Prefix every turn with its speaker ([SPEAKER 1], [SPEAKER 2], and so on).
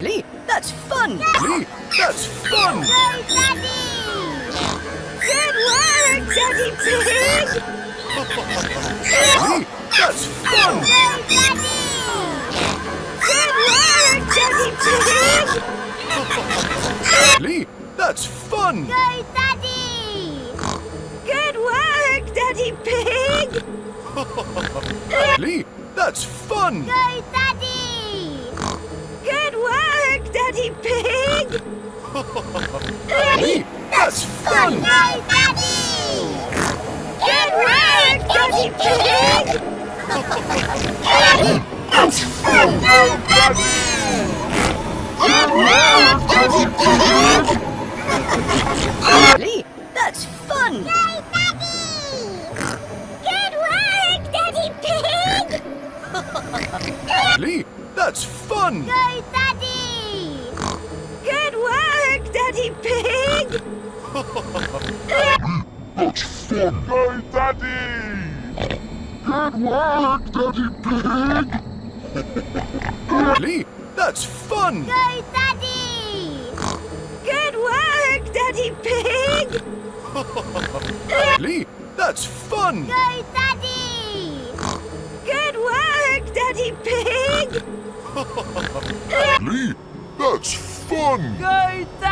[SPEAKER 1] Lee, that's fun!
[SPEAKER 2] Lee, that's fun!
[SPEAKER 3] Yay, Daddy! Good work, Daddy Pig!
[SPEAKER 2] Lee, that's fun!
[SPEAKER 3] Yay, Daddy! Good work, Daddy Pig!
[SPEAKER 2] Lee, that's fun!
[SPEAKER 3] Yay, Daddy! Good work, Daddy Pig!
[SPEAKER 2] Lee, that's fun!
[SPEAKER 3] Yay, Daddy! Good work, Daddy Pig!
[SPEAKER 2] Lee, that's fun!
[SPEAKER 3] Yay, Daddy! Good work, Daddy Pig!
[SPEAKER 2] That's fun!
[SPEAKER 3] Yay, Daddy! Good work, Daddy Pig!
[SPEAKER 1] Lee, that's fun!
[SPEAKER 3] Yay, Daddy! Good work, Daddy Pig!
[SPEAKER 2] Lee, that's fun!
[SPEAKER 3] Yay, Daddy! Good work, Daddy Pig!
[SPEAKER 2] That's fun! Yay, Daddy! Good work, Daddy Pig! Lee, that's fun!
[SPEAKER 3] Yay, Daddy! Good work, Daddy Pig!
[SPEAKER 2] Lee, that's fun!
[SPEAKER 3] Yay, Daddy! Good work, Daddy Pig!
[SPEAKER 2] Lee, that's fun!
[SPEAKER 1] Go,